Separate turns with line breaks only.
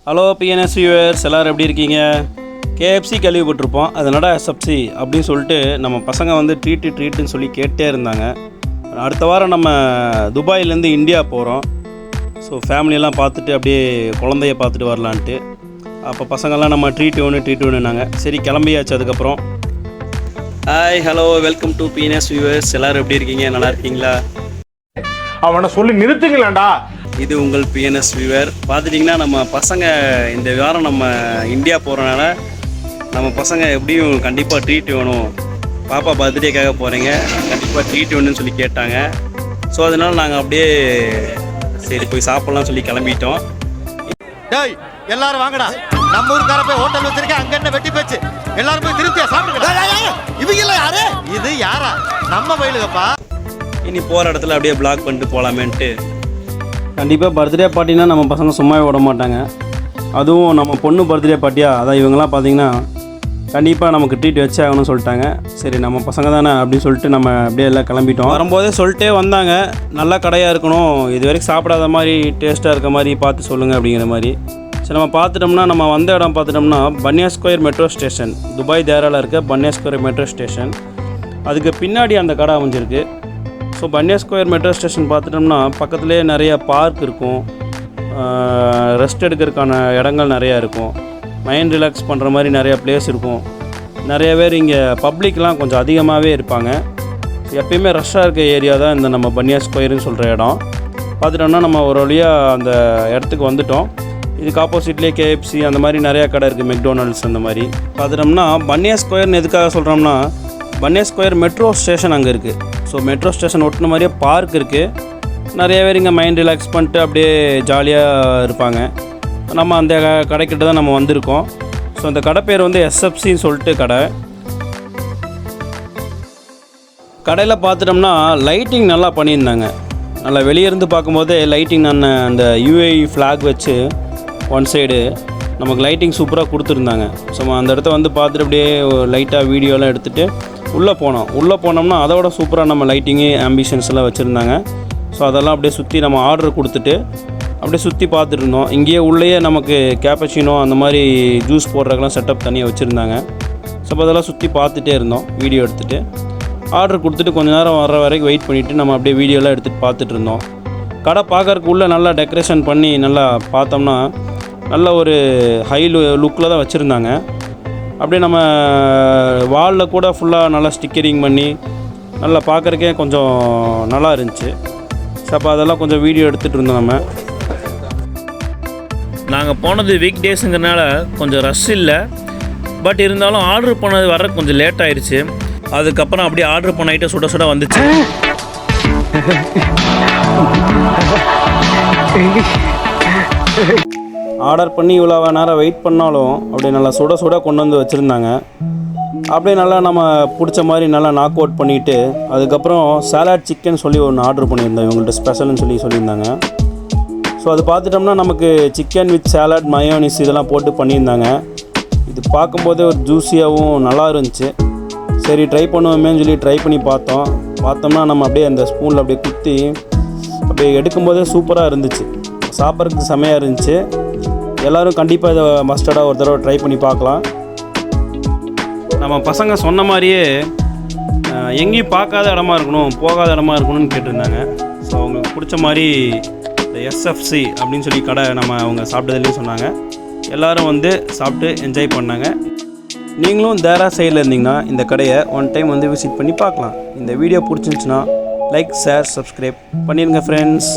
Hello BNS viewers, எல்லோரும் எப்படி இருக்கீங்க? கேஎஃப்சி கேள்விப்பட்டிருப்போம். அதனோட எஸ்எஃப்சி அப்படின்னு சொல்லிட்டு நம்ம பசங்க வந்து ட்ரீட்டுன்னு சொல்லி கேட்டே இருந்தாங்க. அடுத்த வாரம் நம்ம துபாயிலேருந்து இந்தியா போகிறோம். ஸோ ஃபேமிலியெல்லாம் பார்த்துட்டு அப்படியே குழந்தைய பார்த்துட்டு வரலான்ட்டு. அப்போ பசங்கள்லாம் நம்ம ட்ரீட் வேணுன்னாங்க. சரி கிளம்பியாச்சு. அதுக்கப்புறம் hi hello welcome to BNS viewers, எல்லோரும் எப்படி இருக்கீங்க? நல்லா இருக்கீங்களா?
அவனை சொல்லி நிறுத்துங்களேன்டா.
இது உங்கள் பிஎன்எஸ் வியூவர். பார்த்துட்டிங்கன்னா நம்ம பசங்க இந்த வாரம் நம்ம இந்தியா போகிறனால நம்ம பசங்க எப்படியும் கண்டிப்பாக ட்ரீட் வேணும், பாப்பா பர்த்டேக்காக போகிறீங்க, கண்டிப்பாக ட்ரீட் வேணும்னு சொல்லி கேட்டாங்க. ஸோ அதனால் நாங்கள் அப்படியே சரி போய் சாப்பிட்லாம் சொல்லி கிளம்பிட்டோம்.
டேய் எல்லாரும் வாங்கடா, நம்ம ஊருக்கார போய் ஹோட்டல் வச்சிருக்கேன், அங்க என்ன வெட்டி போச்சு, எல்லாரும் போய் திருப்தியா சாப்பிடுங்க. இவங்க யாரு? இது யாரா? நம்ம வயலுகப்பா.
இனி போகிற இடத்துல அப்படியே பிளாக் பண்ணிட்டு போகலாமேன்ட்டு. கண்டிப்பாக பர்த்டே பார்ட்டினா நம்ம பசங்க சும்மாவே விட மாட்டாங்க. அதுவும் நம்ம பொண்ணு பர்த்டே பார்ட்டியா, அதான் இவங்கெல்லாம் பார்த்திங்கன்னா கண்டிப்பாக நமக்கு ட்ரீட் வச்சே ஆகணும்னு சொல்லிட்டாங்க. சரி நம்ம பசங்க தானே அப்படின்னு சொல்லிட்டு நம்ம அப்படியே எல்லாம் கிளம்பிட்டோம். வரும்போதே சொல்லிட்டே வந்தாங்க, நல்ல கடையாக இருக்கணும், இது வரைக்கும் சாப்பிடாத மாதிரி டேஸ்ட்டாக இருக்க மாதிரி பார்த்து சொல்லுங்கள் அப்படிங்கிற மாதிரி. சரி நம்ம பார்த்துட்டோம்னா, நம்ம வந்த இடம் பார்த்துட்டோம்னா Baniyas square metro station, Dubai தேராவில் இருக்க பன்னியா ஸ்கொயர் மெட்ரோ ஸ்டேஷன். அதுக்கு பின்னாடி அந்த கடை அமைஞ்சிருக்கு. ஸோ பன்னியா ஸ்கொயர் மெட்ரோ ஸ்டேஷன் பார்த்துட்டோம்னா பக்கத்துலேயே நிறைய பார்க் இருக்கும், ரெஸ்ட் எடுக்கிறதுக்கான இடங்கள் நிறையா இருக்கும், மைண்ட் ரிலாக்ஸ் பண்ணுற மாதிரி நிறையா பிளேஸ் இருக்கும். நிறைய பேர் இங்கே பப்ளிக்லாம் கொஞ்சம் அதிகமாகவே இருப்பாங்க. எப்பயுமே ரஷ்ஷாக இருக்க ஏரியா தான் இந்த நம்ம பன்னியா ஸ்கொயர்னு சொல்கிற இடம். பார்த்துட்டோம்னா நம்ம ஒரு வழியாக அந்த இடத்துக்கு வந்துட்டோம். இதுக்கு ஆப்போசிட்லேயே கேஎஃப்சி அந்த மாதிரி நிறையா கடை இருக்குது, மெக்டோனல்ட்ஸ் அந்த மாதிரி. பார்த்துட்டோம்னா பன்னியா ஸ்கொயர்னு எதுக்காக சொல்கிறோம்னா, பன்னியா ஸ்கொயர் மெட்ரோ ஸ்டேஷன் அங்கே இருக்குது. ஸோ மெட்ரோ ஸ்டேஷன் ஒட்டின மாதிரியே பார்க் இருக்குது. நிறைய பேர் இங்கே மைண்ட் ரிலாக்ஸ் பண்ணிட்டு அப்படியே ஜாலியாக இருப்பாங்க. நம்ம அந்த கடைக்கிட்ட தான் நம்ம வந்திருக்கோம். ஸோ அந்த கடை பேர் வந்து எஸ்எஃப்சின்னு சொல்லிட்டு கடை. கடையில் பார்த்துட்டோம்னா லைட்டிங் நல்லா பண்ணியிருந்தாங்க. நல்லா வெளியேருந்து பார்க்கும்போதே லைட்டிங் அந்த யூஏஇ ஃப்ளாக் வச்சு ஒன் சைடு நமக்கு லைட்டிங் சூப்பராக கொடுத்துருந்தாங்க. ஸோ அந்த இடத்த வந்து பார்த்துட்டு அப்படியே லைட்டாக வீடியோலாம் எடுத்துகிட்டு உள்ளே போனோம்னா அதோட சூப்பராக நம்ம லைட்டிங்கு ஆம்பிஷன்ஸ் எல்லாம் வச்சுருந்தாங்க. ஸோ அதெல்லாம் அப்படியே சுற்றி நம்ம ஆர்டர் கொடுத்துட்டு அப்படியே சுற்றி பார்த்துட்டு இருந்தோம். இங்கேயே உள்ளேயே நமக்கு கேப்பச்சினோ அந்த மாதிரி ஜூஸ் போடுறதுக்கெல்லாம் செட்டப் தனியாக வச்சுருந்தாங்க. ஸோ அதெல்லாம் சுற்றி பார்த்துட்டே இருந்தோம், வீடியோ எடுத்துகிட்டு. ஆர்டர் கொடுத்துட்டு கொஞ்சம் நேரம் வர வரைக்கும் வெயிட் பண்ணிவிட்டு நம்ம அப்படியே வீடியோலாம் எடுத்துகிட்டு பார்த்துட்டு இருந்தோம். கடை பார்க்கறதுக்கு உள்ளே நல்லா டெக்கரேஷன் பண்ணி நல்லா பார்த்தோம்னா நல்ல ஒரு ஹை லுக்கில் தான் வச்சுருந்தாங்க. அப்படியே நம்ம வாலில் கூட ஃபுல்லாக நல்லா ஸ்டிக்கரிங் பண்ணி நல்லா பார்க்குறக்கே கொஞ்சம் நல்லா இருந்துச்சு. ஸோ அப்போ அதெல்லாம் கொஞ்சம் வீடியோ எடுத்துகிட்டு இருந்தோம்.
நாங்கள் போனது வீக் டேஸுங்கிறனால கொஞ்சம் ரஷ் இல்லை. பட் இருந்தாலும் ஆர்டர் பண்ணது வர கொஞ்சம் லேட் ஆயிடுச்சு. அதுக்கப்புறம் அப்படியே ஆர்டர் பண்ண ஐட்டம் சுட வந்துச்சு.
ஆர்டர் பண்ணி இவ்வளோ நேரம் வெயிட் பண்ணாலும் அப்படியே நல்லா சுட கொண்டு வந்து வச்சுருந்தாங்க. அப்படியே நல்லா நம்ம பிடிச்ச மாதிரி நல்லா நாக் அவுட் பண்ணிவிட்டு அதுக்கப்புறம் சாலாட் சிக்கன் சொல்லி ஒன்று ஆர்டர் பண்ணியிருந்தோம். இவங்கள்ட்ட ஸ்பெஷல்னு சொல்லியிருந்தாங்க. ஸோ அது பார்த்துட்டோம்னா நமக்கு சிக்கன் வித் சாலாட் மயோனிஸ் இதெல்லாம் போட்டு பண்ணியிருந்தாங்க. இது பார்க்கும்போதே ஒரு ஜூஸியாகவும் நல்லா இருந்துச்சு. சரி ட்ரை பண்ணுவோமேன்னு சொல்லி ட்ரை பண்ணி பார்த்தோம்னா நம்ம அப்படியே அந்த ஸ்பூனில் அப்படியே குத்தி அப்படியே எடுக்கும்போதே சூப்பராக இருந்துச்சு. சாப்பிட்றதுக்கு செமையாக இருந்துச்சு. எல்லோரும் கண்டிப்பாக இதை மஸ்டர்டாக ஒரு தடவை ட்ரை பண்ணி பார்க்கலாம். நம்ம பசங்க சொன்ன மாதிரியே எங்கேயும் பார்க்காத இடமா இருக்கணும், போகாத இடமா இருக்கணும்னு கேட்டிருந்தாங்க. ஸோ அவங்களுக்கு பிடிச்ச மாதிரி இந்த எஸ்எஃப்சி அப்படின்னு சொல்லி கடை நம்ம அவங்க சாப்பிட்டதுலேயும் சொன்னாங்க. எல்லோரும் வந்து சாப்பிட்டு என்ஜாய் பண்ணாங்க. நீங்களும் தேரா சைடில் இருந்தீங்கன்னா இந்த கடையை ஒன் டைம் வந்து விசிட் பண்ணி பார்க்கலாம். இந்த வீடியோ பிடிச்சிருந்துச்சுன்னா லைக், ஷேர், சப்ஸ்கிரைப் பண்ணிடுங்க ஃப்ரெண்ட்ஸ்.